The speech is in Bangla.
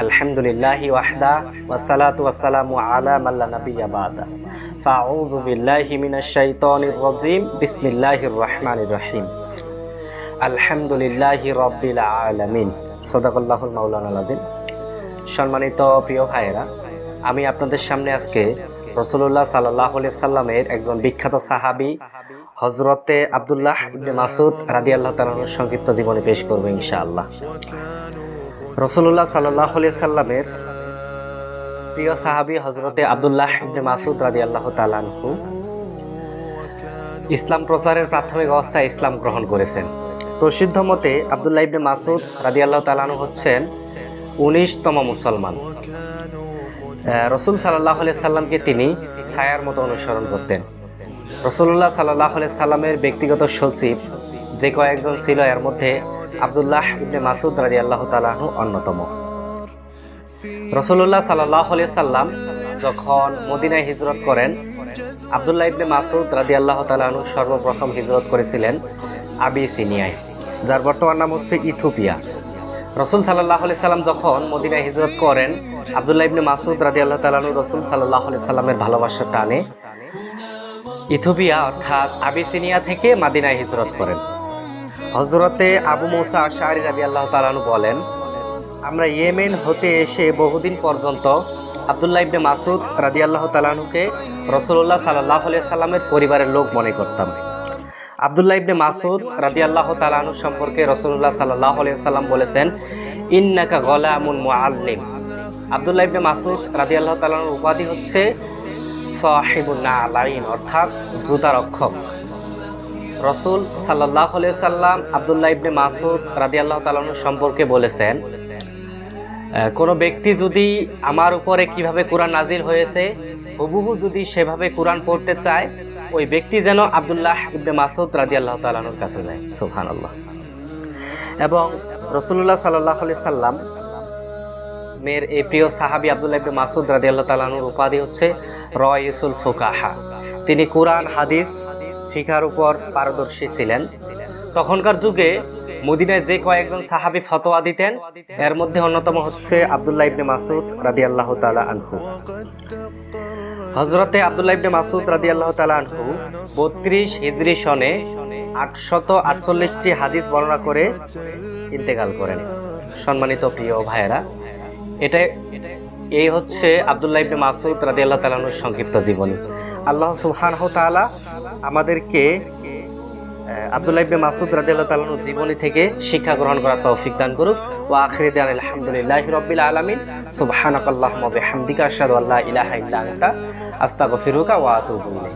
আলহামদুলিল্লাহি ওয়াহদা ওয়াসসালাতু ওয়াসসালামু আলা মান লা নাবিয়্যা বা'দা ফাআউযু বিল্লাহি মিনাশ শাইতানির রাজীম বিসমিল্লাহির রহমানির রহিম আলহামদুলিল্লাহি রাব্বিল আলামিন সাদাকাল্লাহুল মাওলানাল আযীম। সম্মানিত প্রিয় ভাইয়েরা, আমি আপনাদের সামনে আজকে রাসূলুল্লাহ সাল্লাল্লাহু আলাইহি সাল্লামের একজন বিখ্যাত সাহাবী হযরতে আব্দুল্লাহ ইবনে মাসউদ রাদিয়াল্লাহু তাআলার সংক্ষিপ্ত জীবনী পেশ করব ইনশাআল্লাহ। রাসূলুল্লাহ সাল্লাল্লাহু আলাইহি সাল্লামের প্রিয় সাহাবী হযরতে আব্দুল্লাহ ইবনে মাসউদ রাদিয়াল্লাহু তাআলা আনহু ইসলাম প্রচারের প্রাথমিক অবস্থায় ইসলাম গ্রহণ করেছেন। প্রসিদ্ধ মতে আব্দুল্লাহ ইবনে মাসউদ রাদিয়াল্লাহু তাআলা আনহু হচ্ছেন 19তম মুসলমান। রাসূল সাল্লাল্লাহু আলাইহি সাল্লামকে তিনি ছায়ার মতো অনুসরণ করতেন। রাসূলুল্লাহ সাল্লাল্লাহু আলাইহি সাল্লামের ব্যক্তিগত সচিব যে কয়েকজন ছিল এর মধ্যে আব্দুল্লাহ ইবনে মাসউদ রাদিয়াল্লাহু তাআলা আনহু অন্যতম। রাসূলুল্লাহ সাল্লাল্লাহু আলাইহি সাল্লাম যখন মদিনায় হিজরত করেন, আব্দুল্লাহ ইবনে মাসউদ রাদিয়াল্লাহু তাআলা আনহু সর্বপ্রথম হিজরত করেছিলেন আবিসিনিয়ায়, যার বর্তমান নাম হচ্ছে ইথিওপিয়া। রাসূল সাল্লাল্লাহু আলাইহি সাল্লাম যখন মদিনায় হিজরত করেন, আব্দুল্লাহ ইবনে মাসউদ রাদিয়াল্লাহু তাআলা আনহু রাসূল সাল্লাল্লাহু আলাইহি সাল্লামের ভালোবাসার টানে ইথিওপিয়া অর্থাৎ আবিসিনিয়া থেকে মদিনায় হিজরত করেন। হযরতে আবু মুসা আশআরী রাদিয়াল্লাহু তাআলা আনহু বলেন, আমরা ইয়েমেন হতে এসে বহুদিন পর্যন্ত আব্দুল্লাহ ইবনে মাসউদ রাদিয়াল্লাহু তাআলা আনহুকে রাসূলুল্লাহ সাল্লাল্লাহু আলাইহি সাল্লামের পরিবারের লোক মনে করতাম। আব্দুল্লাহ ইবনে মাসউদ রাদিয়াল্লাহু তাআলা আনহু সম্পর্কে রাসূলুল্লাহ সাল্লাল্লাহু আলাইহি সাল্লাম বলেছেন, ইন্নাকা গোলামুন মুআল্লিম। আব্দুল্লাহ ইবনে মাসউদ রাদিয়াল্লাহু তাআলা আনহুর উপাধি হচ্ছে সাহিবুন নালাইন অর্থাৎ জুতা রক্ষক। রাসূল সাল্লাল্লাহু আলাইহি সাল্লাম আব্দুল্লাহ ইবনে মাসউদ রাদিয়াল্লাহু তাআলা আনহু সম্পর্কে বলেছেন, কোনো ব্যক্তি যদি আমার উপরে কিভাবে কোরআন নাজিল হয়েছে হুবহু যদি সেভাবে কোরআন পড়তে চায়, ওই ব্যক্তি যেন আব্দুল্লাহ ইবনে মাসউদ রাদিয়াল্লাহু তাআলা আনহুর কাছে যায়। সুবহানাল্লাহ। এবং রাসূলুল্লাহ সাল্লাল্লাহু আলাইহি সাল্লাম মের এই প্রিয় সাহাবী আব্দুল্লাহ ইবনে মাসউদ রাদিয়াল্লাহু তাআলা আনহুর উপাধি হচ্ছে রাইসুল ফুকাহা। তিনি কোরআন হাদিস ফিকহের উপর পারদর্শী ছিলেন। তখনকার যুগে মদিনায় যে কয়েকজন সাহাবী ফতোয়া দিতেন এর মধ্যে অন্যতম হচ্ছে আব্দুল্লাহ ইবনে মাসউদ রাদিয়াল্লাহু তাআলা আনহু। হযরতে আব্দুল্লাহ ইবনে মাসউদ রাদিয়াল্লাহু তাআলা আনহু 32 হিজরি সনে 848টি হাদিস বর্ণনা করে ইন্তেকাল করেন। সম্মানিত প্রিয় ভাইয়েরা, এই হচ্ছে আব্দুল্লাহ ইবনে মাসউদ রাদিয়াল্লাহু তাআলা আনহুর সংক্ষিপ্ত জীবনী। আল্লাহ সুবহানাহু ওয়া তাআলা আমাদেরকে আব্দুল্লাহ ইবনে মাসউদ রাদিয়াল্লাহু তাআলা আনহুর জীবনী থেকে শিক্ষা গ্রহণ করার তৌফিক দান করুক। ওয়া আখিরু দাওয়ানা আলহামদুলিল্লাহি রাব্বিল আলামিন। সুবহানাকাল্লাহুম্মা ওয়া বিহামদিকা আশহাদু আল্লা ইলাহা ইল্লা আনতা আস্তাগফিরুকা ওয়া আতুবু ইলাইক।